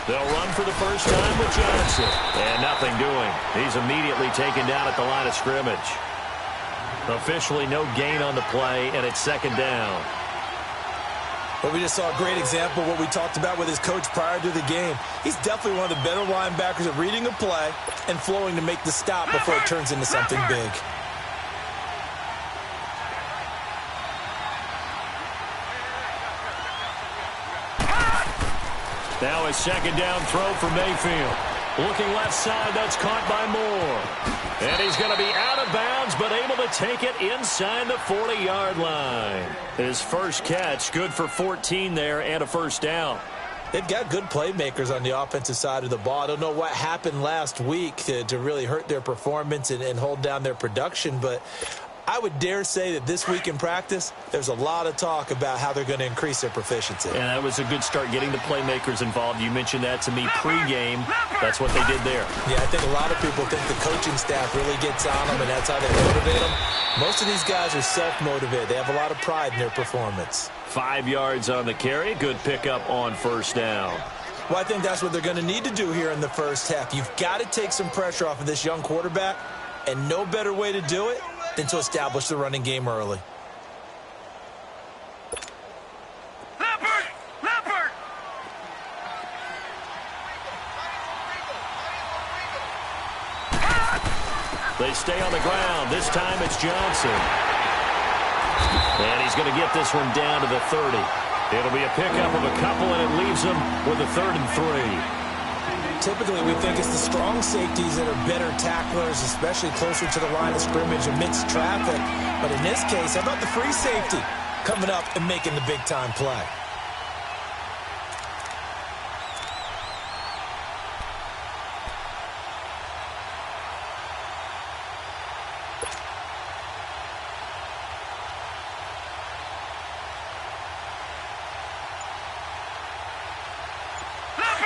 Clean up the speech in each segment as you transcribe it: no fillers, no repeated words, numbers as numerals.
They'll run for the first time with Johnson. And nothing doing. He's immediately taken down at the line of scrimmage. Officially no gain on the play, and it's second down. Well, we just saw a great example of what we talked about with his coach prior to the game. He's definitely one of the better linebackers at reading a play and flowing to make the stop before it turns into something big. Now a second down throw for Mayfield. Looking left side, that's caught by Moore. And he's going to be out of bounds, but able to take it inside the 40-yard line. His first catch, good for 14 there and a first down. They've got good playmakers on the offensive side of the ball. I don't know what happened last week to really hurt their performance and hold down their production, but I would dare say that this week in practice, there's a lot of talk about how they're going to increase their proficiency. And that was a good start getting the playmakers involved. You mentioned that to me pregame. That's what they did there. Yeah, I think a lot of people think the coaching staff really gets on them, and that's how they motivate them. Most of these guys are self-motivated. They have a lot of pride in their performance. 5 yards on the carry. Good pickup on first down. Well, I think that's what they're going to need to do here in the first half. You've got to take some pressure off of this young quarterback, and no better way to do it than to establish the running game early. They stay on the ground. This time it's Johnson. And he's going to get this one down to the 30. It'll be a pickup of a couple, and it leaves him with a 3rd and 3. Typically, we think it's the strong safeties that are better tacklers, especially closer to the line of scrimmage amidst traffic. But in this case, how about the free safety coming up and making the big-time play?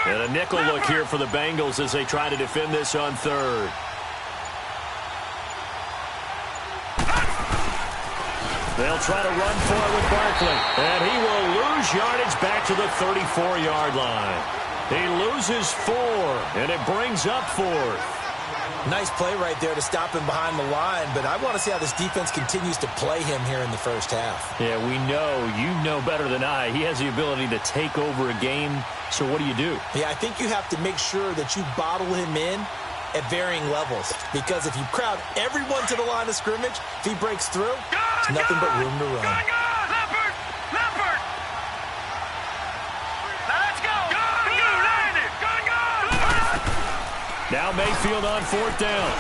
And a nickel look here for the Bengals as they try to defend this on 3rd. They'll try to run for it with Barkley. And he will lose yardage back to the 34-yard line. He loses 4, and it brings up 4th. Nice play right there to stop him behind the line, but I want to see how this defense continues to play him here in the first half. Yeah, we know. You know better than I. He has the ability to take over a game, so what do you do? Yeah, I think you have to make sure that you bottle him in at varying levels, because if you crowd everyone to the line of scrimmage, if he breaks through, there's nothing but room to run. Now Mayfield on 4th down.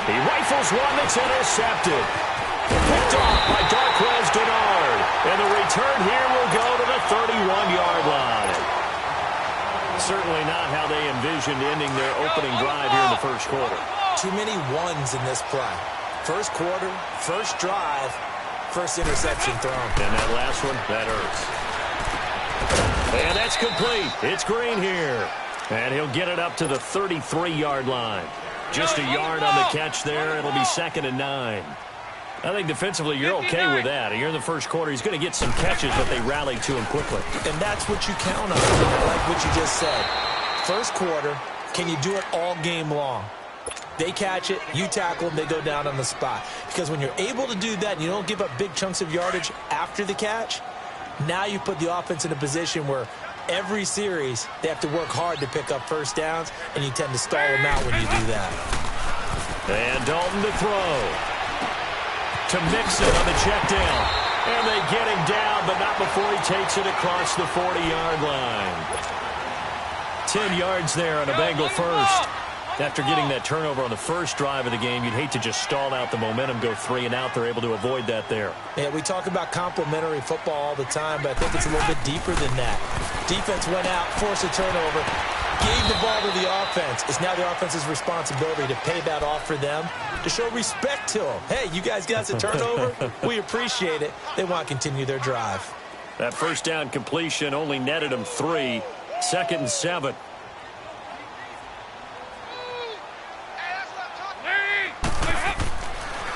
He rifles one that's intercepted. Picked off by pryclezz10's. And the return here will go to the 31-yard line. Certainly not how they envisioned ending their opening drive here in the first quarter. Too many ones in this play. First quarter, first drive, first interception thrown. And that last one, that hurts. And that's complete. It's Green here. And he'll get it up to the 33-yard line. Just a yard on the catch there. It'll be 2nd and 9. I think defensively you're okay with that. You're in the first quarter. He's going to get some catches, but they rallied to him quickly. And that's what you count on, like what you just said. First quarter, can you do it all game long? They catch it, you tackle them, they go down on the spot. Because when you're able to do that and you don't give up big chunks of yardage after the catch, now you put the offense in a position where every series, they have to work hard to pick up first downs, and you tend to stall them out when you do that. And Dalton to throw. To Mixon on the check down. And they get him down, but not before he takes it across the 40-yard line. 10 yards there on a Bengal first. After getting that turnover on the first drive of the game, you'd hate to just stall out the momentum, go 3 and out. They're able to avoid that there. Yeah, we talk about complementary football all the time, but I think it's a little bit deeper than that. Defense went out, forced a turnover, gave the ball to the offense. It's now the offense's responsibility to pay that off for them, to show respect to them. Hey, you guys got the turnover? We appreciate it. They want to continue their drive. That first down completion only netted them 3. 2nd and 7.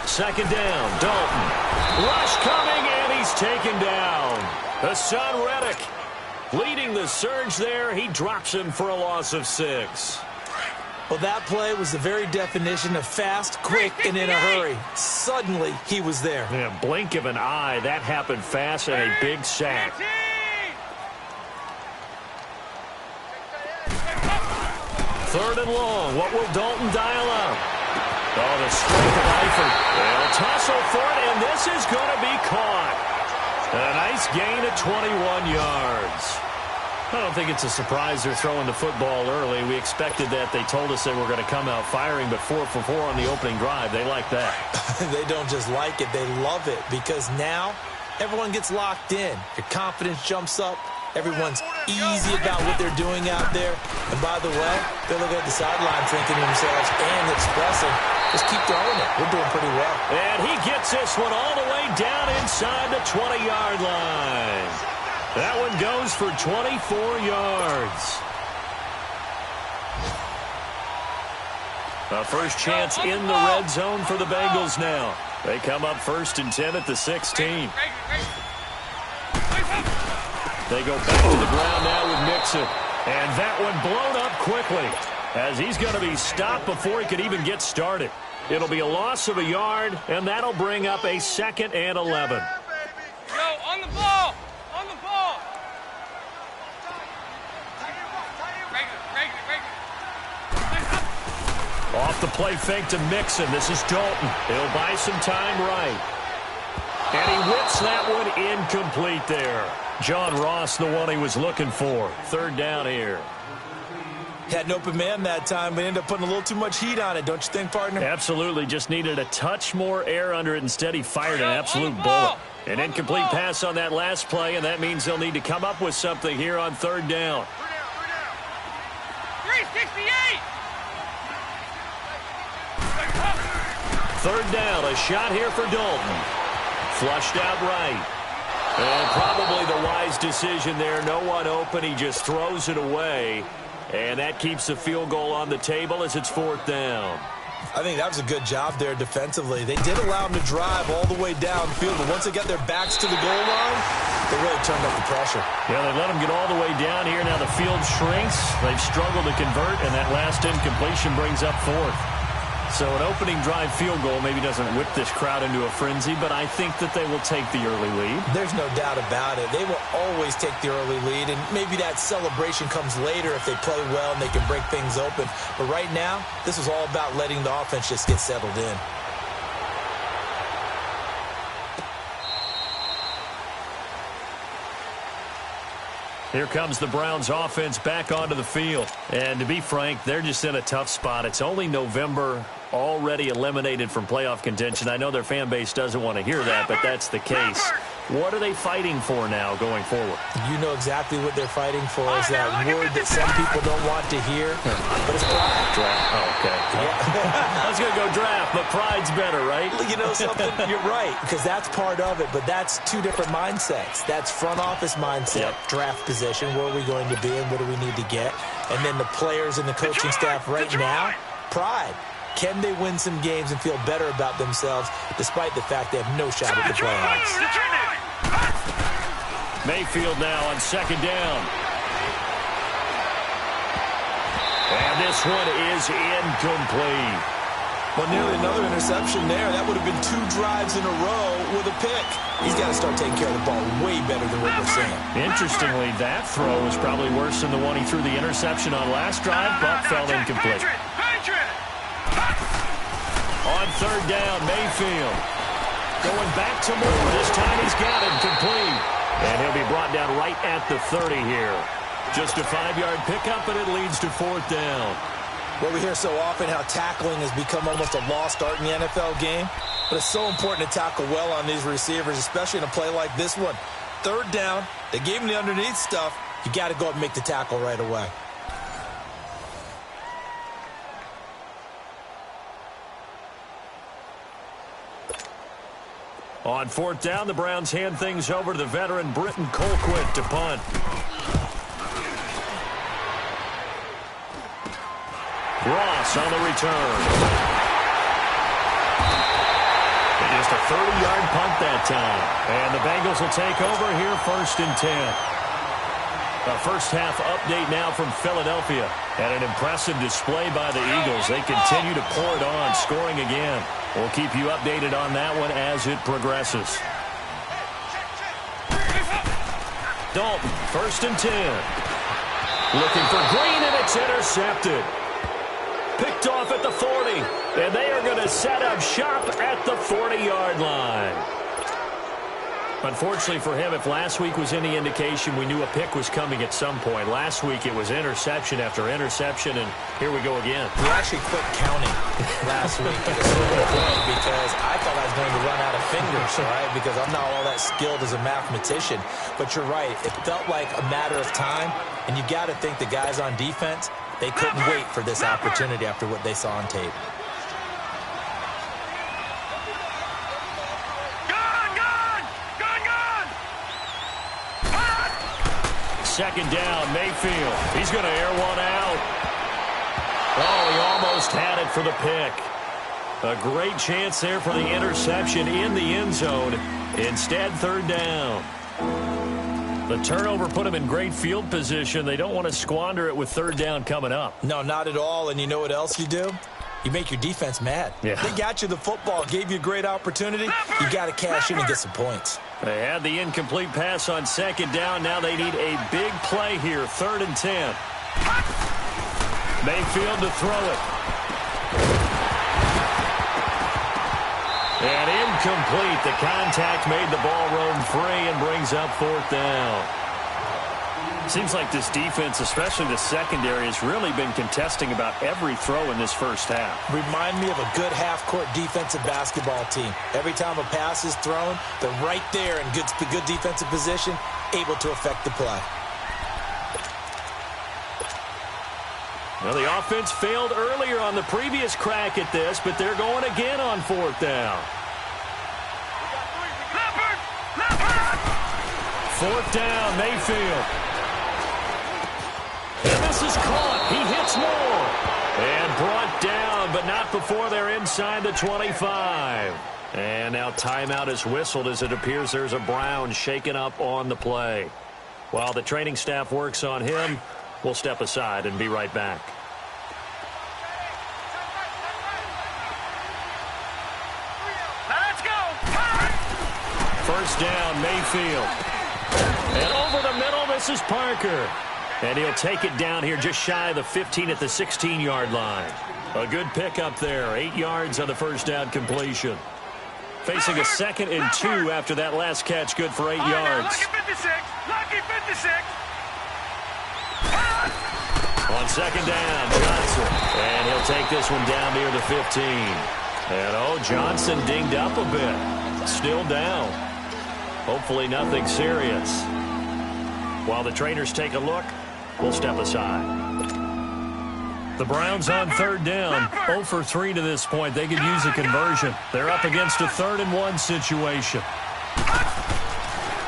Second down, Dalton. Rush coming, and he's taken down. Hassan Reddick leading the surge there. He drops him for a loss of 6. Well, that play was the very definition of fast, quick, and in a hurry. Suddenly, he was there. Yeah, blink of an eye. That happened fast and a big sack. Third and long. What will Dalton dial up? Oh, the strength of Eifert. They'll tussle for it, and this is going to be caught. A nice gain of 21 yards. I don't think it's a surprise they're throwing the football early. We expected that. They told us they were going to come out firing, but 4 for 4 on the opening drive. They like that. They don't just like it. They love it because now everyone gets locked in. Your confidence jumps up. Everyone's easy about what they're doing out there. And by the way, they're looking at the sideline thinking to themselves and expressing, just keep throwing it. We're doing pretty well. And he gets this one all the way down inside the 20-yard line. That one goes for 24 yards. A first chance in the red zone for the Bengals now. They come up 1st and 10 at the 16. They go back to the ground now with Mixon. And that one blown up quickly as he's going to be stopped before he could even get started. It'll be a loss of a yard, and that'll bring up a 2nd and 11. Go, on the ball! On the ball! Off the play fake to Mixon. This is Dalton. He'll buy some time right. And he whips that one incomplete there. John Ross, the one he was looking for. 3rd down here. Had an open man that time, but ended up putting a little too much heat on it, don't you think, partner? Absolutely. Just needed a touch more air under it. Instead, he fired an absolute bullet. An incomplete pass on that last play, and that means they'll need to come up with something here on 3rd down. 368! 3rd down, a shot here for Dalton. Flushed out right. And probably the wise decision there. No one open. He just throws it away. And that keeps the field goal on the table as it's 4th down. I think that was a good job there defensively. They did allow them to drive all the way downfield, but once they got their backs to the goal line, they really turned up the pressure. Yeah, they let them get all the way down here. Now the field shrinks. They've struggled to convert, and that last incompletion brings up 4th. So an opening drive field goal maybe doesn't whip this crowd into a frenzy, but I think that they will take the early lead. There's no doubt about it. They will always take the early lead, and maybe that celebration comes later if they play well and they can break things open. But right now, this is all about letting the offense just get settled in. Here comes the Browns offense back onto the field. And to be frank, they're just in a tough spot. It's only November, already eliminated from playoff contention. I know their fan base doesn't want to hear that, but that's the case. What are they fighting for now going forward? You know exactly what they're fighting for is that word that some people don't want to hear, but it's pride. Draft. Oh, okay. Yeah. I was going to go draft, but pride's better, right? You know something? You're right, because that's part of it, but that's two different mindsets. That's front office mindset, draft position, where are we going to be and what do we need to get? And then the players and the coaching staff right now, pride. Can they win some games and feel better about themselves despite the fact they have no shot at the playoffs? Mayfield now on 2nd down. And this one is incomplete. Well, nearly another interception there. That would have been 2 drives in a row with a pick. He's got to start taking care of the ball way better than what we're seeing. Interestingly, that throw was probably worse than the one he threw the interception on last drive, but fell incomplete. On 3rd down, Mayfield going back to Moore. This time he's got it complete. And he'll be brought down right at the 30 here. Just a 5-yard pickup, and it leads to 4th down. Well, we hear so often how tackling has become almost a lost art in the NFL game. But it's so important to tackle well on these receivers, especially in a play like this one. 3rd down, they gave him the underneath stuff. You got to go up and make the tackle right away. On 4th down, the Browns hand things over to the veteran Britton Colquitt to punt. Ross on the return. They just just a 30-yard punt that time. And the Bengals will take over here 1st and 10. A first-half update now from Philadelphia. And an impressive display by the Eagles. They continue to pour it on, scoring again. We'll keep you updated on that one as it progresses. Dalton, 1st and 10. Looking for Green, and it's intercepted. Picked off at the 40, and they are going to set up shop at the 40-yard line. Unfortunately for him, if last week was any indication, we knew a pick was coming at some point. Last week it was interception after interception, and here we go again. We actually quit counting last week at a certain point because I thought I was going to run out of fingers, right? Because I'm not all that skilled as a mathematician. But you're right. It felt like a matter of time, and you got to think the guys on defense, they couldn't wait for this opportunity after what they saw on tape. Second down, Mayfield. He's going to air one out. Oh, he almost had it for the pick. A great chance there for the interception in the end zone. Instead, 3rd down. The turnover put him in great field position. They don't want to squander it with 3rd down coming up. No, not at all. And you know what else you do? You make your defense mad. Yeah. They got you the football, gave you a great opportunity. You got to cash in and get some points. They had the incomplete pass on 2nd down. Now they need a big play here, 3rd and 10. Mayfield to throw it. And incomplete. The contact made the ball roam free and brings up 4th down. Seems like this defense, especially the secondary, has really been contesting about every throw in this first half. Remind me of a good half-court defensive basketball team. Every time a pass is thrown, they're right there in good defensive position, able to affect the play. Well, the offense failed earlier on the previous crack at this, but they're going again on 4th down. 4th down, Mayfield. And this is caught. He hits more. And brought down, but not before they're inside the 25. And now timeout is whistled as it appears there's a Brown shaken up on the play. While the training staff works on him, we'll step aside and be right back. Let's go. 1st down, Mayfield. And over the middle, this is Parker. And he'll take it down here just shy of the 15 at the 16-yard line. A good pickup there. 8 yards on the 1st down completion. Facing a 2nd and 2 after that last catch. Good for 8 yards. Lucky 56. Lucky 56. On 2nd down, Johnson. And he'll take this one down near the 15. And, Johnson dinged up a bit. Still down. Hopefully nothing serious. While the trainers take a look, we'll step aside. The Browns on 3rd down, 0 for 3 to this point. They could use a conversion. They're up against a 3rd and 1 situation.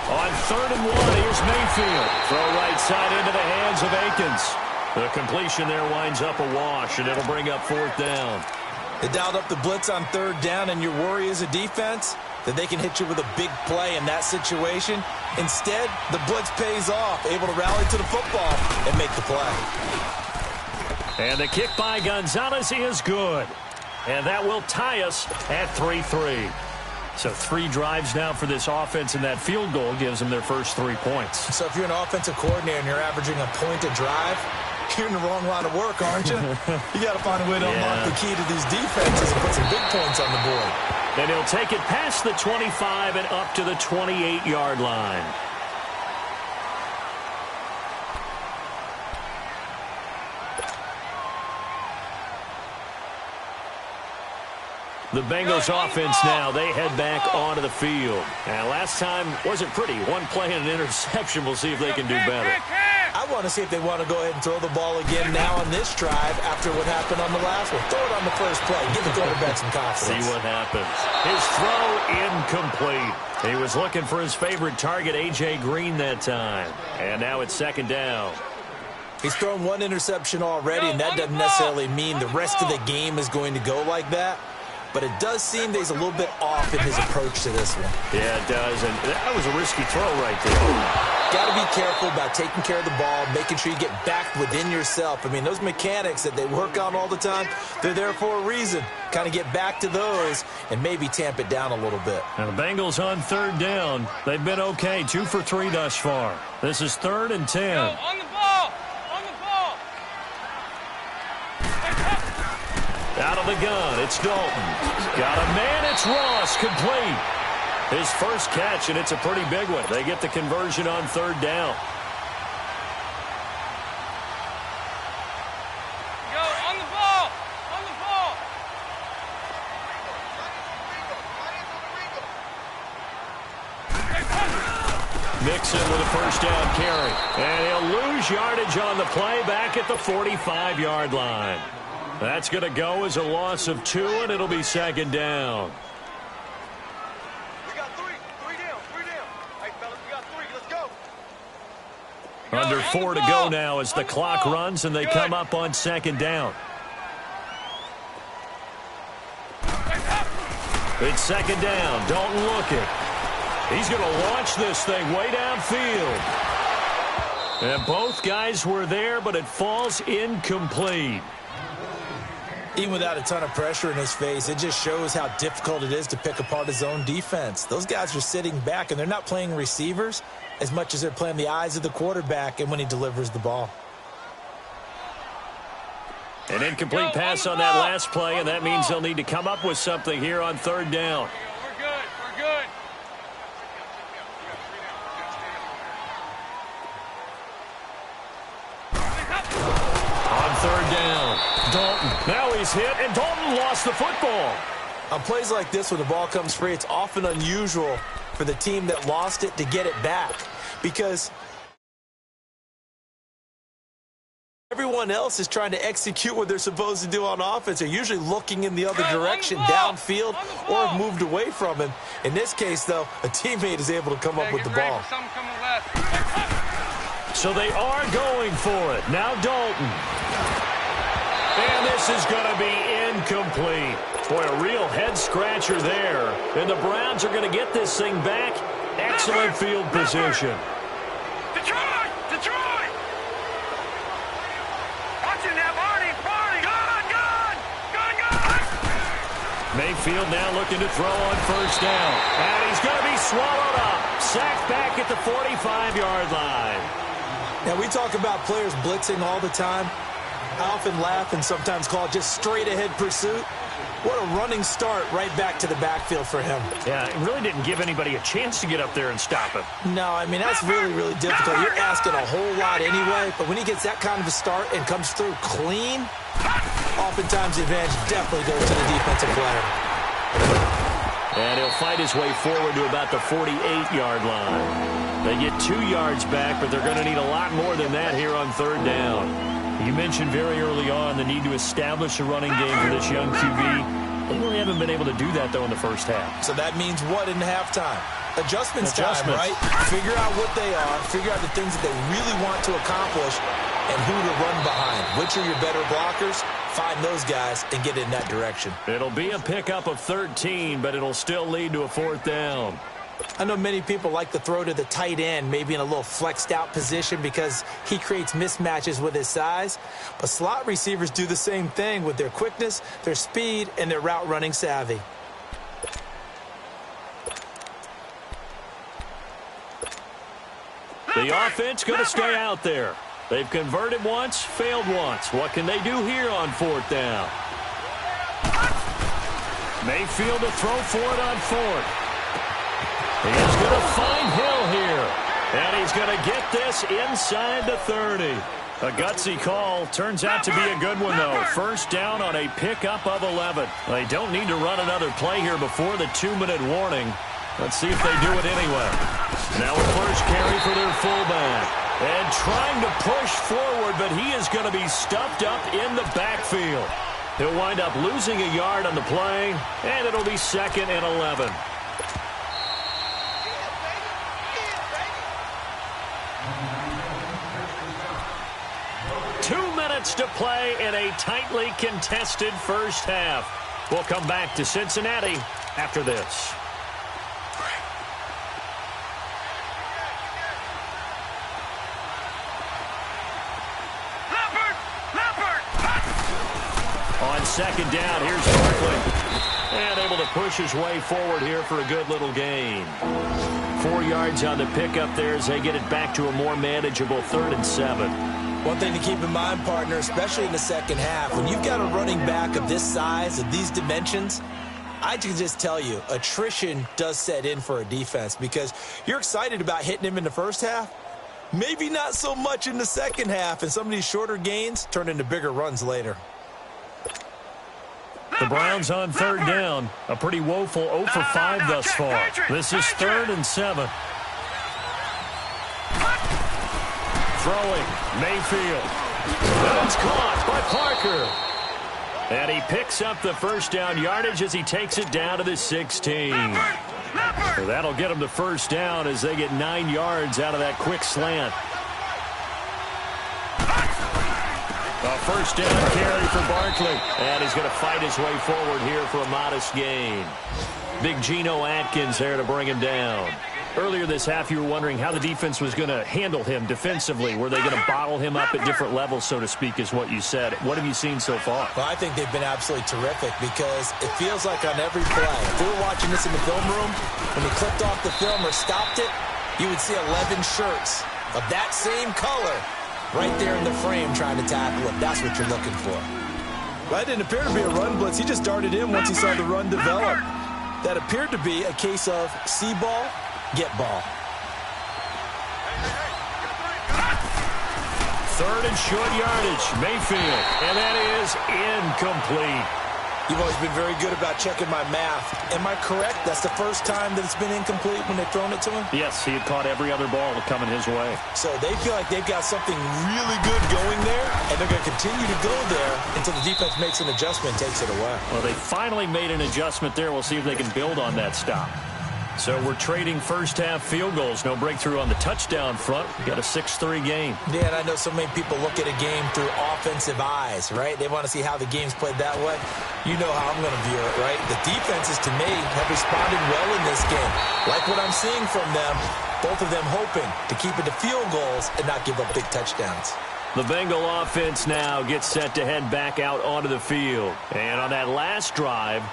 On 3rd and 1, here's Mayfield. Throw right side into the hands of Akins. The completion there winds up a wash, and it'll bring up 4th down. They dialed up the blitz on 3rd down, and your worry as a defense that they can hit you with a big play in that situation. Instead, the blitz pays off, able to rally to the football and make the play. And the kick by Gonzalez is good. And that will tie us at 3-3. So 3 drives now for this offense, and that field goal gives them their first 3 points. So if you're an offensive coordinator and you're averaging a point a drive, you're in the wrong line of work, aren't you? You got to find a way to unlock the key to these defenses and put some big points on the board. And he'll take it past the 25 and up to the 28-yard line. The Bengals offense now, they head back onto the field. And last time wasn't pretty. One play and an interception. We'll see if they can do better. I want to see if they want to go ahead and throw the ball again now on this drive after what happened on the last one. Throw it on the first play. Give the quarterback some confidence. See what happens. His throw incomplete. He was looking for his favorite target, A.J. Green, that time. And now it's 2nd down. He's thrown 1 interception already, and that doesn't necessarily mean the rest of the game is going to go like that. but it does seem that he's a little bit off in his approach to this one. Yeah, it does, and that was a risky throw right there. Got to be careful about taking care of the ball, making sure you get back within yourself. I mean, those mechanics that they work on all the time, they're there for a reason. Kind of get back to those and maybe tamp it down a little bit. Now the Bengals on third down. They've been okay, 2 for 3 thus far. This is 3rd and 10. Go, on the ball! On the ball! Out of the gun, it's Dalton. Got a man, it's Ross, complete. His first catch, and it's a pretty big one. They get the conversion on 3rd down. Go, on the ball! On the ball! Mixon with a first down carry. And he'll lose yardage on the play back at the 45-yard line. That's going to go as a loss of 2, and it'll be 2nd down. We got 3 down. Hey, fellas, we got 3. Let's go. Under 4 to go now as the clock runs, and they come up on 2nd down. It's 2nd down. Dalton looking. He's going to launch this thing way downfield. And both guys were there, but it falls incomplete. Even without a ton of pressure in his face, it just shows how difficult it is to pick apart his own defense. Those guys are sitting back, and they're not playing receivers as much as they're playing the eyes of the quarterback and when he delivers the ball. An incomplete pass on that last play, and that means they'll need to come up with something here on 3rd down. We're good. We're good. On 3rd down, Dalton. Now he's hit, and Dalton lost the football. On plays like this, when the ball comes free, it's often unusual for the team that lost it to get it back because everyone else is trying to execute what they're supposed to do on offense. They're usually looking in the other direction, downfield, or have moved away from him. In this case, though, a teammate is able to come up with the ball. So they are going for it. Now Dalton. And this is going to be incomplete. Boy, a real head-scratcher there. And the Browns are going to get this thing back. Excellent field position. Detroit! Detroit! Watching that Barney! Gun! Mayfield now looking to throw on 1st down. And he's going to be swallowed up. Sacked back at the 45-yard line. Now, we talk about players blitzing all the time. I often laugh and sometimes call it just straight-ahead pursuit. What a running start right back to the backfield for him. Yeah, it really didn't give anybody a chance to get up there and stop him. No, I mean, that's really, really difficult. You're asking a whole lot anyway, but when he gets that kind of a start and comes through clean, oftentimes the advantage definitely goes to the defensive player. And he'll fight his way forward to about the 48-yard line. They get 2 yards back, but they're going to need a lot more than that here on 3rd down. You mentioned very early on the need to establish a running game for this young QB. They really haven't been able to do that, though, in the first half. So that means what in halftime? Adjustments time, right? Figure out what they are, figure out the things that they really want to accomplish, and who to run behind. Which are your better blockers? Find those guys and get in that direction. It'll be a pickup of 13, but it'll still lead to a 4th down. I know many people like to throw to the tight end, maybe in a little flexed out position because he creates mismatches with his size. But slot receivers do the same thing with their quickness, their speed, and their route running savvy. The offense going to stay out there. They've converted once, failed once. What can they do here on 4th down? Mayfield to throw for it on 4th. He's going to find Hill here. And he's going to get this inside the 30. A gutsy call. Turns out to be a good one, though. 1st down on a pickup of 11. They don't need to run another play here before the 2-minute warning. Let's see if they do it anyway. Now a first carry for their fullback. And trying to push forward, but he is going to be stuffed up in the backfield. He'll wind up losing a yard on the play, and it'll be 2nd and 11. To play in a tightly contested first half. We'll come back to Cincinnati after this. On second down, here's Barkley. And able to push his way forward here for a good little gain. 4 yards on the pickup there as they get it back to a more manageable 3rd and 7. One thing to keep in mind, partner, especially in the second half, when you've got a running back of this size, of these dimensions, I can just tell you, attrition does set in for a defense because you're excited about hitting him in the first half. Maybe not so much in the second half, and some of these shorter gains turn into bigger runs later. The Browns on 3rd down. A pretty woeful 0 for 5 thus far. This is 3rd and 7. Throwing, Mayfield. That's caught by Parker. And he picks up the first down yardage as he takes it down to the 16. So that'll get him the first down as they get 9 yards out of that quick slant. A first down carry for Barkley. And he's going to fight his way forward here for a modest gain. Big Geno Atkins there to bring him down. Earlier this half, you were wondering how the defense was going to handle him defensively. Were they going to bottle him up at different levels, so to speak, is what you said. What have you seen so far? Well, I think they've been absolutely terrific because it feels like on every play, if we were watching this in the film room, when he clicked off the film or stopped it, you would see 11 shirts of that same color right there in the frame trying to tackle him. That's what you're looking for. Well, that didn't appear to be a run blitz. He just darted in once he saw the run develop. That appeared to be a case of see ball, get ball. 3rd and short yardage, Mayfield. And that is incomplete. You've always been very good about checking my math. Am I correct? That's the first time that it's been incomplete when they've thrown it to him? Yes, he had caught every other ball coming his way. So they feel like they've got something really good going there, and they're going to continue to go there until the defense makes an adjustment and takes it away. Well, they finally made an adjustment there. We'll see if they can build on that stop. So we're trading first-half field goals. No breakthrough on the touchdown front. We got a 6-3 game. Yeah, and I know so many people look at a game through offensive eyes, right? They want to see how the game's played that way. You know how I'm going to view it, right? The defenses, to me, have responded well in this game. Like what I'm seeing from them, both of them hoping to keep it to field goals and not give up big touchdowns. The Bengal offense now gets set to head back out onto the field. And on that last drive,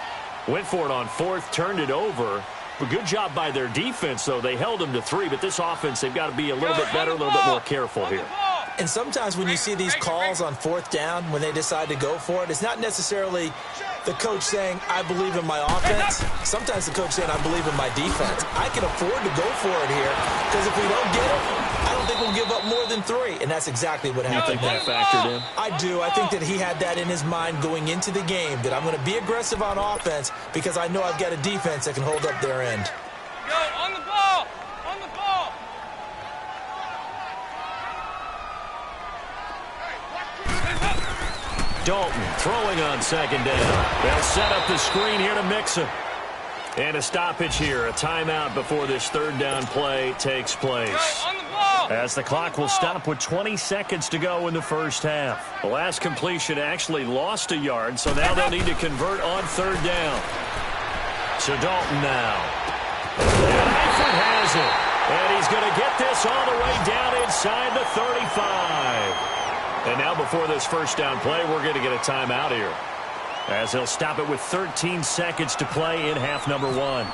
went for it on 4th, turned it over. A good job by their defense, though. They held them to 3, but this offense, they've got to be a little bit better, a little bit more careful here. And sometimes when you see these calls on 4th down, when they decide to go for it, it's not necessarily the coach saying, I believe in my offense. Sometimes the coach saying, I believe in my defense. I can afford to go for it here because if we don't get it, I don't think we'll give up more than 3. And that's exactly what happened. You think that factored in? I do. I think that he had that in his mind going into the game, that I'm going to be aggressive on offense because I know I've got a defense that can hold up their end. Go, on the ball! On the ball! Dalton throwing on 2nd down. They'll set up the screen here to Mixon. And a stoppage here, a timeout before this 3rd down play takes place. On the ball! As the clock will stop with 20 seconds to go in the first half. The last completion actually lost a yard, so now they'll need to convert on 3rd down. So Dalton now. And Eifert has it. And he's going to get this all the way down inside the 35. And now before this first down play, we're going to get a timeout here, as they'll stop it with 13 seconds to play in half number 1.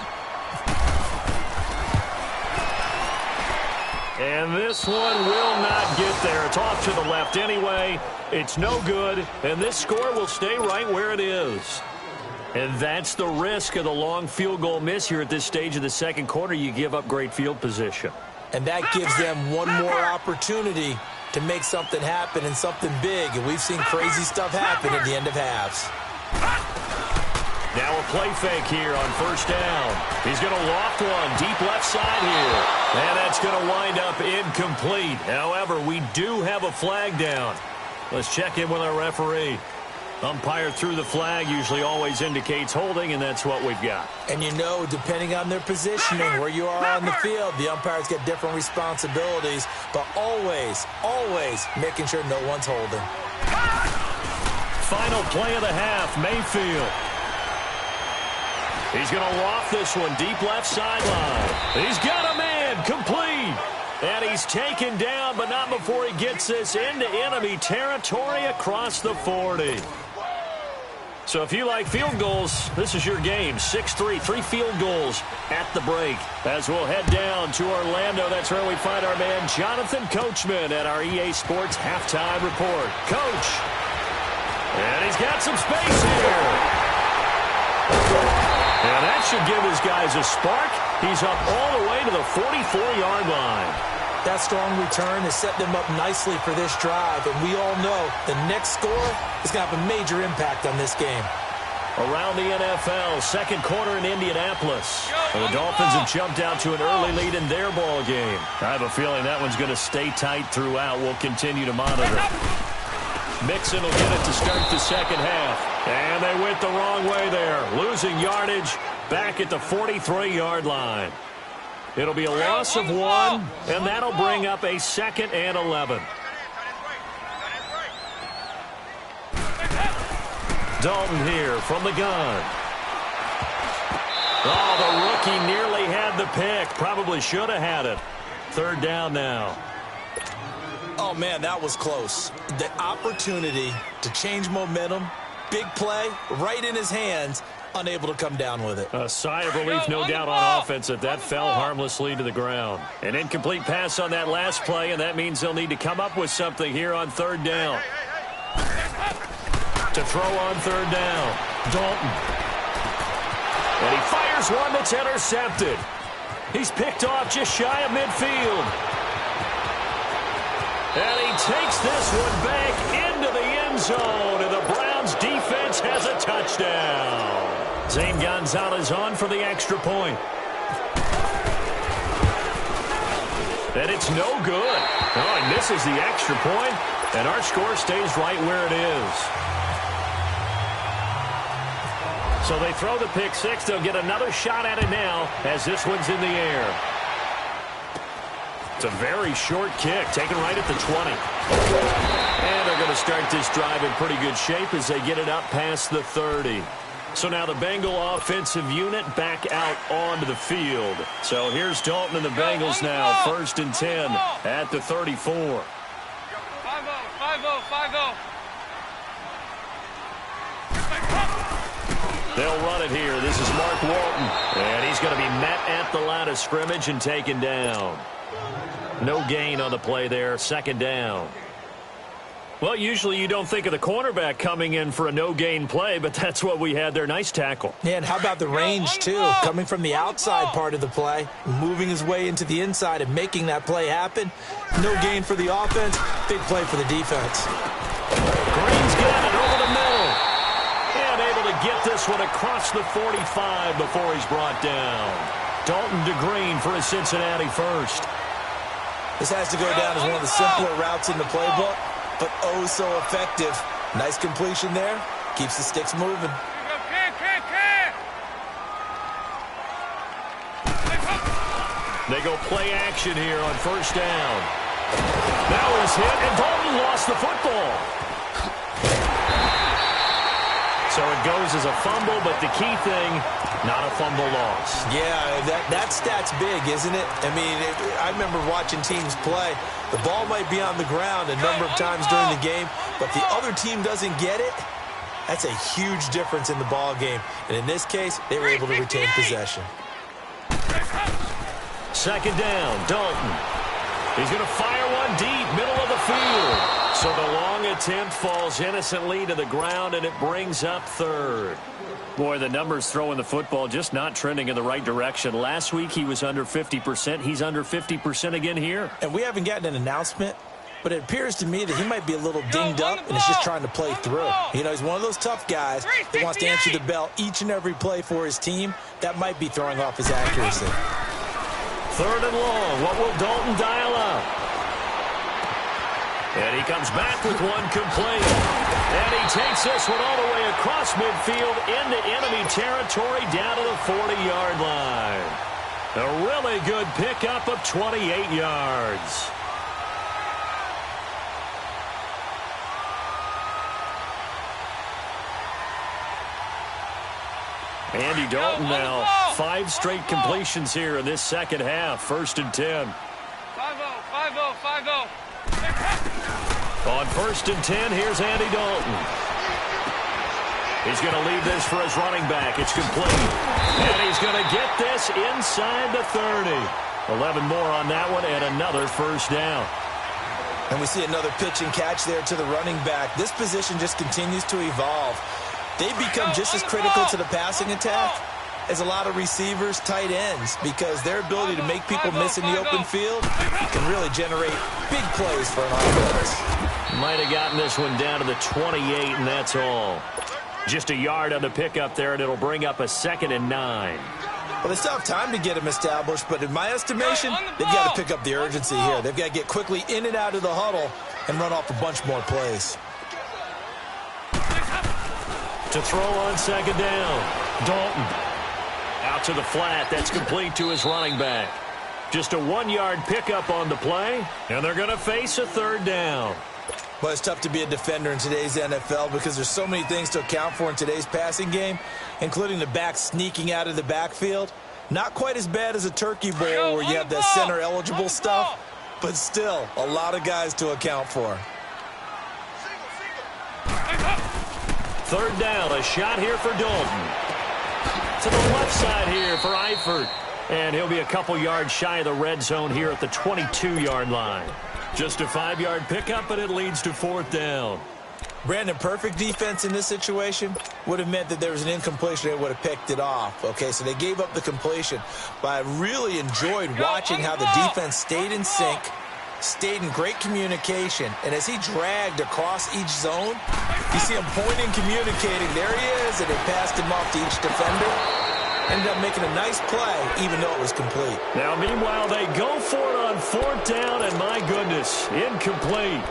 And this one will not get there. It's off to the left anyway. It's no good, and this score will stay right where it is. And that's the risk of the long field goal miss here at this stage of the second quarter. You give up great field position. And that gives them one more opportunity to make something happen and something big. And we've seen crazy stuff happen at the end of halves. Now a play fake here on 1st down. He's going to loft one deep left side here. And that's going to wind up incomplete. However, we do have a flag down. Let's check in with our referee. Umpire threw the flag, usually always indicates holding, and that's what we've got. And you know, depending on their positioning, where you are on the field, the umpires get different responsibilities, but always, always making sure no one's holding. Final play of the half, Mayfield. He's going to loft this one deep left sideline. He's got a man complete. And he's taken down, but not before he gets this into enemy territory across the 40. So if you like field goals, this is your game. 6-3, 3 field goals at the break. As we'll head down to Orlando, that's where we find our man Jonathan Coachman at our EA Sports Halftime Report. Coach. And he's got some space here. And that should give his guys a spark. He's up all the way to the 44-yard line. That strong return has set them up nicely for this drive, and we all know the next score is going to have a major impact on this game. Around the NFL, second quarter in Indianapolis. The Dolphins have jumped out to an early lead in their ball game. I have a feeling that one's going to stay tight throughout. We'll continue to monitor. Mixon will get it to start the second half. And they went the wrong way there, losing yardage back at the 43-yard line. It'll be a loss of 1, and that'll bring up a 2nd and 11. Dalton here from the gun. Oh, the rookie nearly had the pick. Probably should have had it. 3rd down now. Oh, man, that was close. The opportunity to change momentum, big play, right in his hands, unable to come down with it. A sigh of relief, no doubt, on offense that fell harmlessly to the ground. An incomplete pass on that last play, and that means they'll need to come up with something here on 3rd down. To throw on 3rd down, Dalton. And he fires one that's intercepted. He's picked off just shy of midfield. And he takes this one back into the end zone, and the Browns defense has a touchdown. Zane Gonzalez on for the extra point. And it's no good. Oh, he misses the extra point, and our score stays right where it is. So they throw the pick six. They'll get another shot at it now as this one's in the air. It's a very short kick, taken right at the 20. And they're going to start this drive in pretty good shape as they get it up past the 30. So now the Bengal offensive unit back out onto the field. So here's Dalton and the Bengals now, 1st and 10 at the 34. 5-0, 5-0, 5-0. They'll run it here. This is Mark Walton. And he's going to be met at the line of scrimmage and taken down. No gain on the play there, 2nd down. Well, usually you don't think of the cornerback coming in for a no-gain play, but that's what we had there. Nice tackle. Yeah, and how about the range, too? Coming from the outside part of the play, moving his way into the inside and making that play happen. No gain for the offense, big play for the defense. Green's got it over the middle. And able to get this one across the 45 before he's brought down. Dalton to Green for his Cincinnati first. This has to go down as one of the simpler routes in the playbook, but oh so effective. Nice completion there. Keeps the sticks moving. They go play action here on 1st down. Now he's hit, and Dalton lost the football. So it goes as a fumble, but the key thing, not a fumble loss. Yeah, that stat's big, isn't it? I mean, I remember watching teams play. The ball might be on the ground a number of times during the game, but the other team doesn't get it. That's a huge difference in the ball game. And in this case, they were able to retain possession. 2nd down, Dalton. He's going to fire one deep, middle of the field. So the long attempt falls innocently to the ground, and it brings up 3rd. Boy, the numbers throwing the football just not trending in the right direction. Last week he was under 50%. He's under 50% again here. And we haven't gotten an announcement, but it appears to me that he might be a little dinged up and is just trying to play through. You know, he's one of those tough guys that wants to answer the bell each and every play for his team. That might be throwing off his accuracy. 3rd and long. What will Dalton dial up? And he comes back with one complete. And he takes this one all the way across midfield into enemy territory down to the 40-yard line. A really good pickup of 28 yards. Andy Dalton now 5 straight completions here in this second half. 1st and 10. 5-0, 5-0. On 1st and 10, here's Andy Dalton. He's going to leave this for his running back. It's complete. And he's going to get this inside the 30. 11 more on that one and another first down. And we see another pitch and catch there to the running back. This position just continues to evolve. They become just as critical to the passing attack as a lot of receivers, tight ends, because their ability to make people miss in the open field can really generate big plays for an offense. Might have gotten this one down to the 28, and that's all. Just a yard on the pickup there, and it'll bring up a 2nd and 9. Well, they still have time to get him established, but in my estimation, they've got to pick up the urgency here. They've got to get quickly in and out of the huddle and run off a bunch more plays. To throw on 2nd down, Dalton. Out to the flat. That's complete to his running back. Just a 1-yard pickup on the play, and they're going to face a 3rd down. Well, it's tough to be a defender in today's NFL because there's so many things to account for in today's passing game, including the back sneaking out of the backfield. Not quite as bad as a turkey bowl where you have that center-eligible stuff, but still a lot of guys to account for. 3rd down, a shot here for Dalton. To the left side here for Eifert. And he'll be a couple yards shy of the red zone here at the 22-yard line. Just a 5-yard pickup, but it leads to 4th down. Brandon, perfect defense in this situation would have meant that there was an incompletion. They would have picked it off. Okay, so they gave up the completion. But I really enjoyed watching how the defense stayed in sync, stayed in great communication. And as he dragged across each zone, you see him pointing, communicating. There he is, and they passed him off to each defender. Ended up making a nice play, even though it was complete. Now, meanwhile, they go for it on 4th down, and my goodness, incomplete.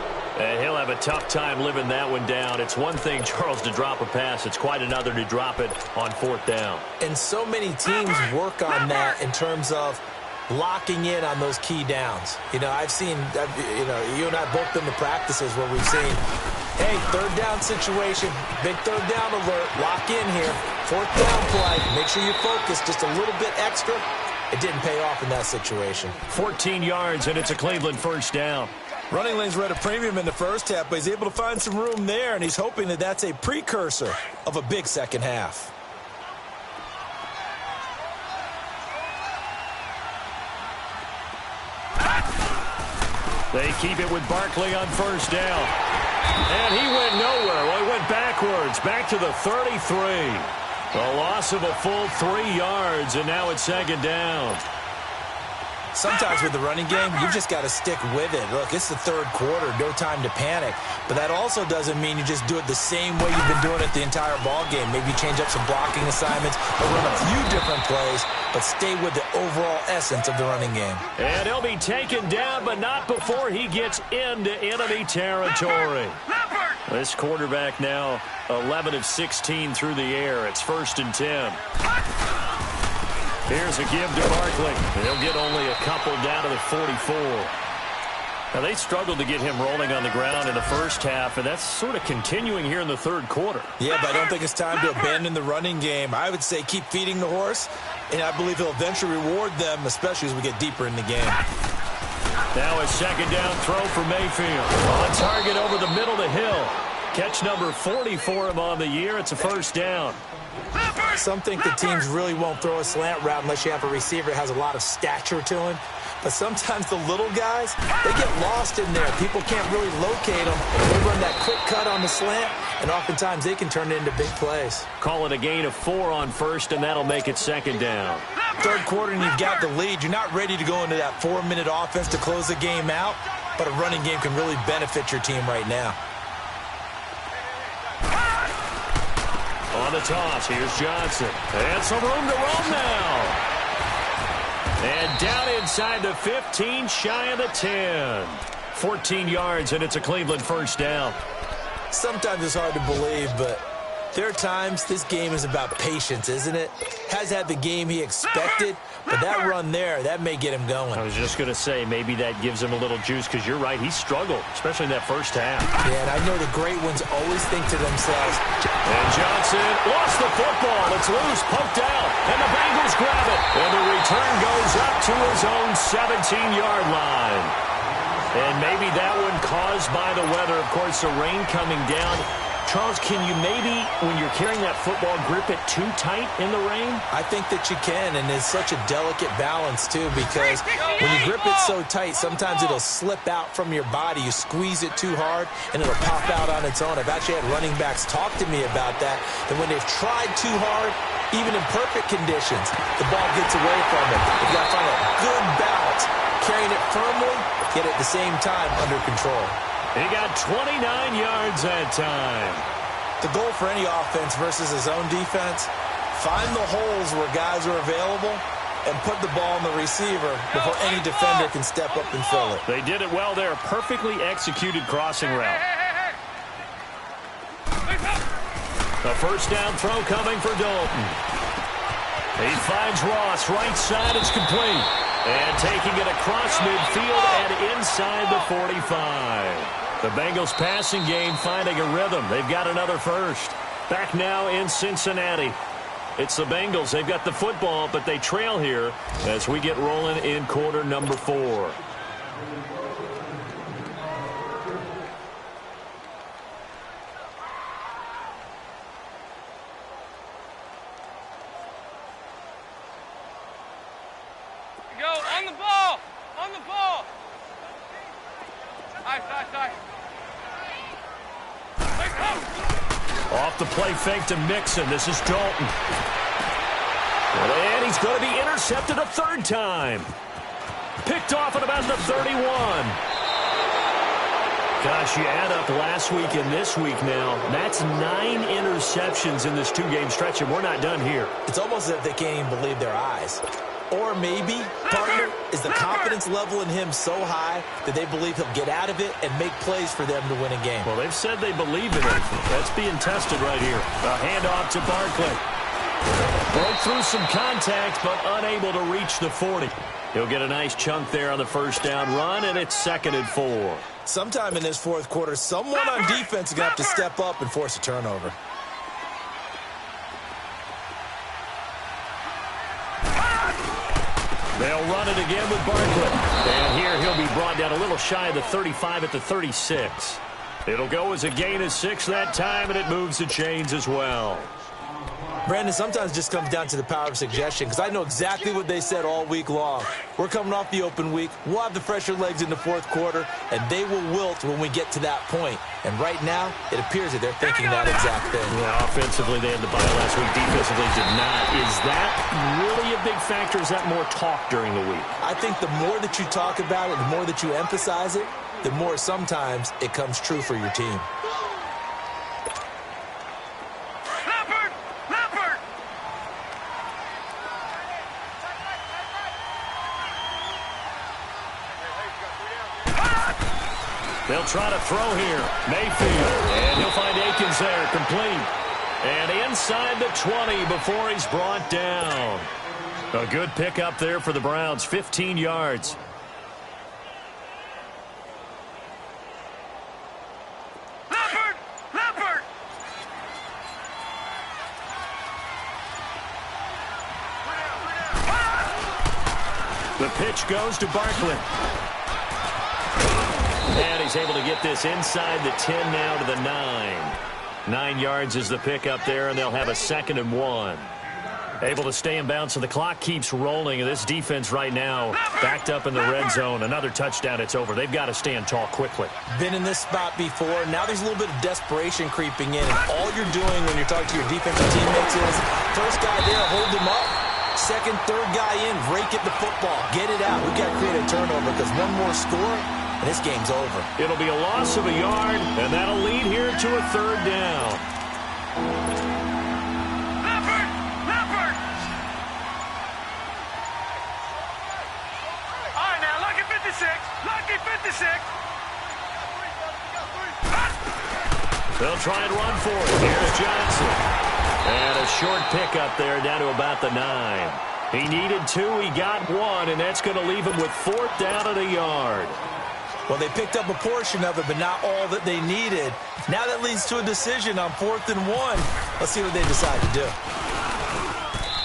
He'll have a tough time living that one down. It's one thing, Charles, to drop a pass. It's quite another to drop it on 4th down. And so many teams work on that in terms of locking in on those key downs. You know, I've seen, you and I both been to practices where we've seen, hey, 3rd down situation, big 3rd down alert, lock in here, 4th down play, make sure you focus just a little bit extra. It didn't pay off in that situation. 14 yards, and it's a Cleveland 1st down. Running lanes were at a premium in the first half, but he's able to find some room there, and he's hoping that that's a precursor of a big second half. They keep it with Barkley on 1st down. And he went nowhere. Well, he went backwards, back to the 33. A loss of a full 3 yards, and now it's 2nd down. Sometimes with the running game, you've just got to stick with it. Look, it's the 3rd quarter, no time to panic. But that also doesn't mean you just do it the same way you've been doing it the entire ball game. Maybe change up some blocking assignments or run a few different plays, but stay with the overall essence of the running game. And he'll be taken down, but not before he gets into enemy territory. This quarterback now 11 of 16 through the air. It's 1st and 10. Here's a give to Barkley. They'll get only a couple down to the 44. Now, they struggled to get him rolling on the ground in the first half, and that's sort of continuing here in the 3rd quarter. Yeah, but I don't think it's time to abandon the running game. I would say keep feeding the horse, and I believe he'll eventually reward them, especially as we get deeper in the game. Now a 2nd down throw for Mayfield. On target over the middle to Hill. Catch number 40 for him on the year. It's a 1st down. Some think the teams really won't throw a slant route unless you have a receiver that has a lot of stature to him. But sometimes the little guys, they get lost in there. People can't really locate them. They run that quick cut on the slant, and oftentimes they can turn it into big plays. Call it a gain of 4 on 1st, and that'll make it 2nd down. 3rd quarter, and you've got the lead. You're not ready to go into that 4-minute offense to close the game out, but a running game can really benefit your team right now. On the toss, here's Johnson. And some room to run now. And down inside the 15, shy of the 10. 14 yards, and it's a Cleveland 1st down. Sometimes it's hard to believe, but There are times this game is about patience, isn't it? Has had the game he expected, but that run there, that may get him going. I was just going to say, maybe that gives him a little juice, because you're right, he struggled, especially in that first half. Yeah, and I know the great ones always think to themselves. And Johnson lost the football. It's loose, poked out, and the Bengals grab it. And the return goes up to his own 17-yard line. And maybe that one caused by the weather. Of course, the rain coming down. Charles, can you maybe, when you're carrying that football, grip it too tight in the rain? I think that you can, and it's such a delicate balance, too, because when you grip it so tight, sometimes it'll slip out from your body. You squeeze it too hard, and it'll pop out on its own. I've actually had running backs talk to me about that when they've tried too hard, even in perfect conditions, the ball gets away from them. You've got to find a good balance, carrying it firmly, yet at the same time under control. He got 29 yards that time. The goal for any offense versus his own defense, find the holes where guys are available and put the ball on the receiver before any defender can step up and fill it. They did it well there. Perfectly executed crossing route. A first down throw coming for Dalton. He finds Ross right side. It's complete. And taking it across midfield and inside the 45. The Bengals passing game finding a rhythm. They've got another first. Back now in Cincinnati. It's the Bengals. They've got the football, but they trail here as we get rolling in quarter number 4. Go, on the ball! On the ball! Nice. Off the play fake to Mixon. This is Dalton. And he's going to be intercepted a third time. Picked off at about the 31. Gosh, you add up last week and this week now. That's 9 interceptions in this 2-game stretch, and we're not done here. It's almost as if they can't even believe their eyes. Or maybe, partner, is the confidence level in him so high that they believe he'll get out of it and make plays for them to win a game. Well, they've said they believe in him. That's being tested right here. A handoff to Barkley. Broke through some contact, but unable to reach the 40. He'll get a nice chunk there on the first down run, and it's 2nd and 4. Sometime in this fourth quarter, someone on defense is going to have to step up and force a turnover. They'll run it again with Barkley. And here he'll be brought down a little shy of the 35 at the 36. It'll go as a gain of 6 that time, and it moves the chains as well. Brandon, sometimes it just comes down to the power of suggestion, because I know exactly what they said all week long. We're coming off the open week. We'll have the fresher legs in the fourth quarter, and they will wilt when we get to that point. And right now, it appears that they're thinking that exact thing. Yeah, offensively, they had the bye last week. Defensively, did not. Is that really a big factor? Is that more talk during the week? I think the more that you talk about it, the more that you emphasize it, the more sometimes it comes true for your team. They'll try to throw here. Mayfield. And he'll find Akins there. Complete. And inside the 20 before he's brought down. A good pickup there for the Browns. 15 yards. Leopard! The pitch goes to Barkley. And he's able to get this inside the 10 now to the 9. 9 yards is the pickup there, and they'll have a 2nd and 1. Able to stay in bounds, so the clock keeps rolling. And this defense right now backed up in the red zone. Another touchdown, it's over. They've got to stand tall quickly. Been in this spot before. Now there's a little bit of desperation creeping in. And all you're doing when you're talking to your defensive teammates is, first guy there, hold him up. Second, third guy in, rake at the football. Get it out. We've got to create a turnover, because one more score, and this game's over. It'll be a loss of a yard, and that'll lead here to a 3rd down. Leopard! All right, now, lucky 56. Lucky 56. They'll try and run for it. Here's Johnson. And a short pickup there down to about the 9. He needed 2. He got 1, and that's going to leave him with 4th down at a yard. Well, they picked up a portion of it, but not all that they needed. Now that leads to a decision on 4th and 1. Let's see what they decide to do.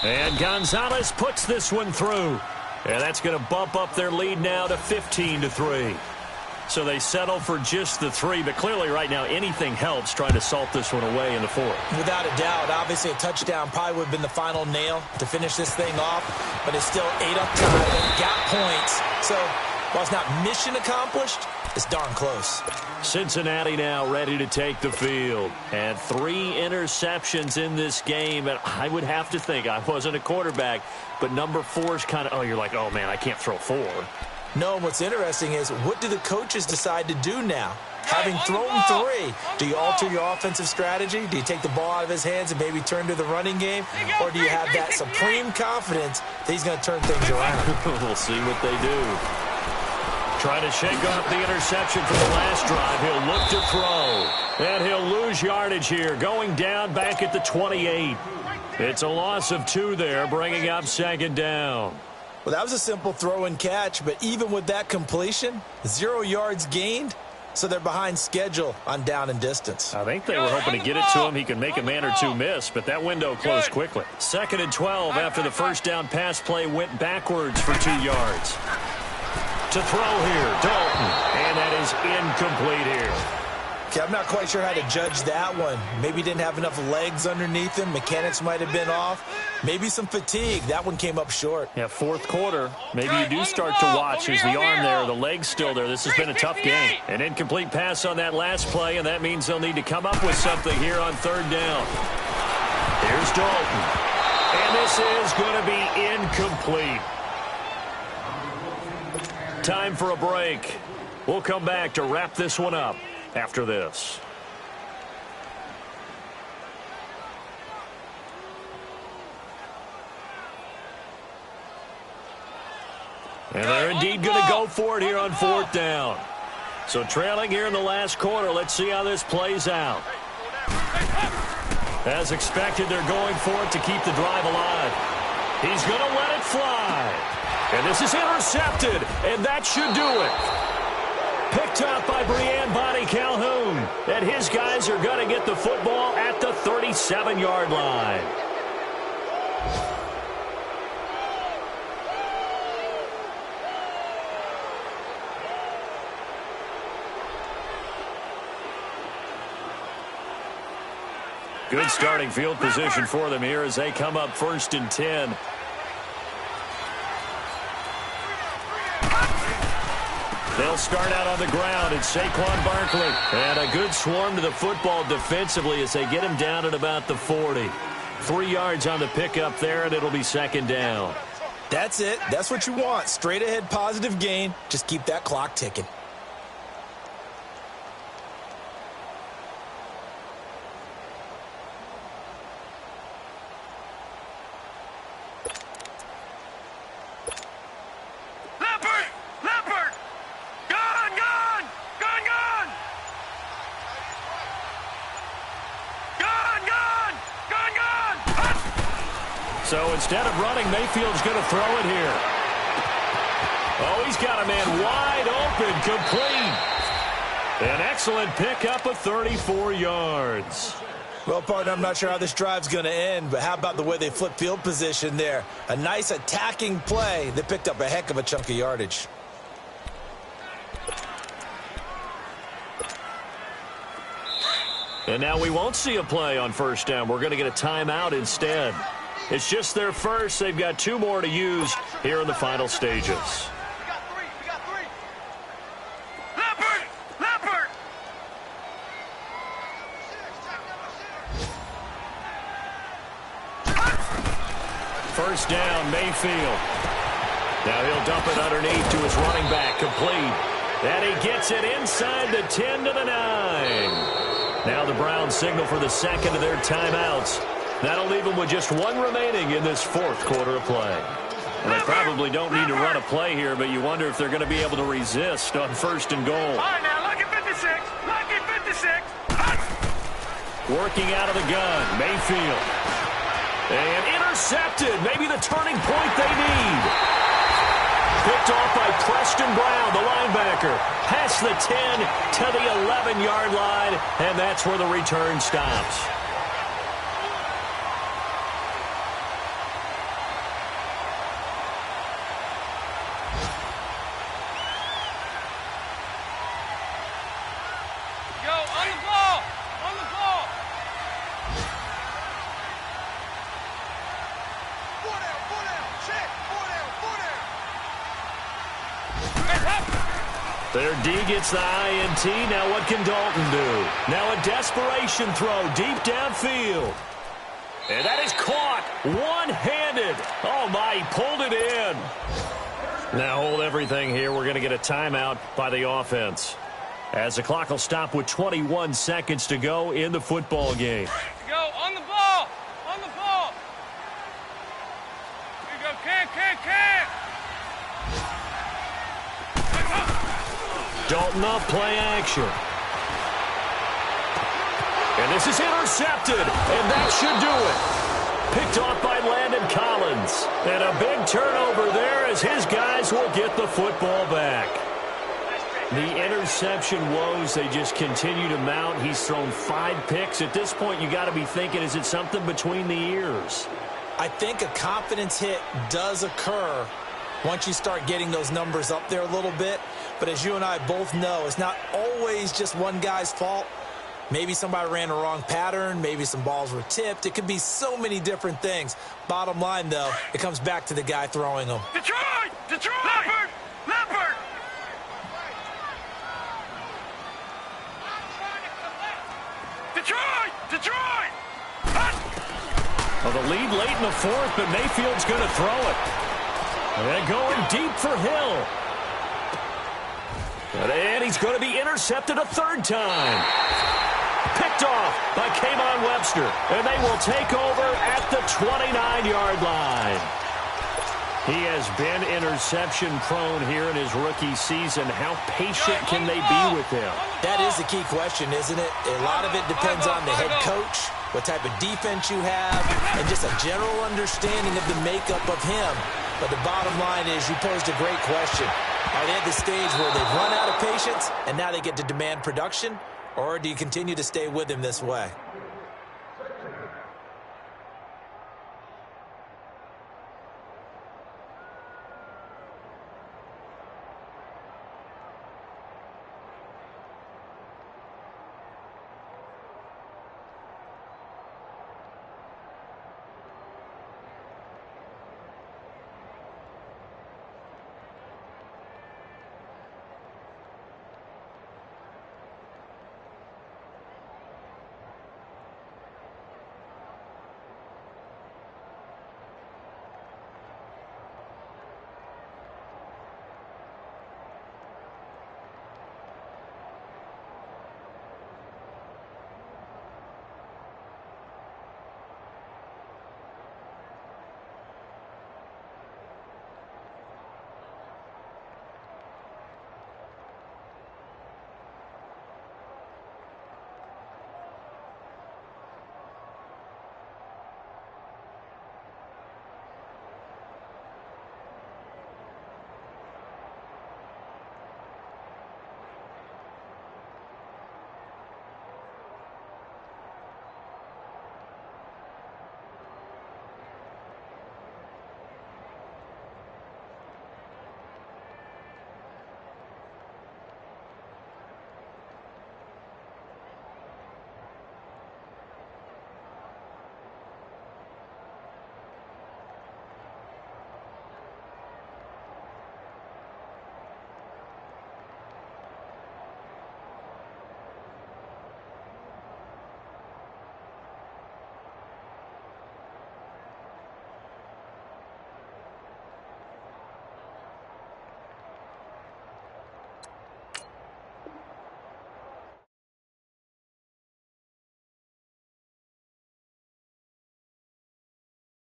And Gonzalez puts this one through. And that's going to bump up their lead now to 15-3. So they settle for just the 3, but clearly right now anything helps trying to salt this one away in the 4th. Without a doubt, obviously a touchdown probably would have been the final nail to finish this thing off, but it still ate up time and got points. So while it's not mission accomplished, it's darn close. Cincinnati now ready to take the field. And 3 interceptions in this game. And I would have to think, I wasn't a quarterback, but number 4 is kind of, oh, you're like, oh, man, I can't throw 4. No, what's interesting is what do the coaches decide to do now? Having thrown 3, do you alter your offensive strategy? Do you take the ball out of his hands and maybe turn to the running game? Or do you have that supreme confidence that he's going to turn things around? We'll see what they do. Trying to shake off the interception from the last drive. He'll look to throw. And he'll lose yardage here, going down back at the 28. It's a loss of 2 there, bringing up 2nd down. Well, that was a simple throw and catch, but even with that completion, 0 yards gained, so they're behind schedule on down and distance. I think they were hoping to get it to him. He could make a man or 2 miss, but that window closed quickly. 2nd and 12 after the first down pass play went backwards for 2 yards. To throw here, Dalton, and that is incomplete here. Okay, I'm not quite sure how to judge that one. Maybe didn't have enough legs underneath him. Mechanics might have been off. Maybe some fatigue. That one came up short. Yeah, 4th quarter. Maybe you do start to watch. Is the arm there, the leg's still there? This has been a tough game. An incomplete pass on that last play, and that means they'll need to come up with something here on 3rd down. Here's Dalton. And this is going to be incomplete. Time for a break. We'll come back to wrap this one up after this. And they're indeed going to go for it here on 4th down. So trailing here in the last quarter. Let's see how this plays out. As expected, they're going for it to keep the drive alive. He's going to let it fly. And this is intercepted, and that should do it. Picked up by Brian Bonnie Calhoun. And his guys are going to get the football at the 37-yard line. Good starting field position for them here as they come up 1st and 10. They'll start out on the ground. It's Saquon Barkley. And a good swarm to the football defensively as they get him down at about the 40. 3 yards on the pickup there, and it'll be 2nd down. That's it. That's what you want. Straight ahead positive gain. Just keep that clock ticking. So instead of running, Mayfield's going to throw it here. Oh, he's got a man wide open, complete. An excellent pickup of 34 yards. Well, partner, I'm not sure how this drive's going to end, but how about the way they flip field position there? A nice attacking play. They picked up a heck of a chunk of yardage. And now we won't see a play on 1st down. We're going to get a timeout instead. It's just their first. They've got 2 more to use here in the final stages. We got 3. Leopard! First down, Mayfield. Now he'll dump it underneath to his running back, complete. And he gets it inside the 10 to the 9. Now the Browns signal for the 2nd of their timeouts. That'll leave them with just 1 remaining in this 4th quarter of play. And they probably don't need to run a play here, but you wonder if they're going to be able to resist on 1st and goal. All right, now, look at 56. Look at 56. Working out of the gun, Mayfield. And intercepted. Maybe the turning point they need. Picked off by Preston Brown, the linebacker. Past the 10 to the 11-yard line, and that's where the return stops. Their D gets the INT. Now what can Dalton do? Now a desperation throw deep downfield. And that is caught one-handed. Oh, my, he pulled it in. Now hold everything here. We're going to get a timeout by the offense, as the clock will stop with 21 seconds to go in the football game. Go, on the ball. On the ball. Here you go, can. Dalton up, play action. And this is intercepted, and that should do it. Picked off by Landon Collins. And a big turnover there as his guys will get the football back. The interception woes, they just continue to mount. He's thrown 5 picks. At this point, you got to be thinking, is it something between the ears? I think a confidence hit does occur once you start getting those numbers up there a little bit. But as you and I both know, it's not always just one guy's fault. Maybe somebody ran the wrong pattern. Maybe some balls were tipped. It could be so many different things. Bottom line, though, it comes back to the guy throwing them. Detroit! Leopard! Detroit! Well, the lead late in the fourth, but Mayfield's going to throw it. And going deep for Hill. And he's going to be intercepted a third time. Picked off by K'Von Webster. And they will take over at the 29-yard line. He has been interception prone here in his rookie season. How patient can they be with him? That is the key question, isn't it? A lot of it depends on the head coach, what type of defense you have, and just a general understanding of the makeup of him. But the bottom line is you posed a great question. Are they at the stage where they've run out of patience and now they get to demand production? Or do you continue to stay with him this way?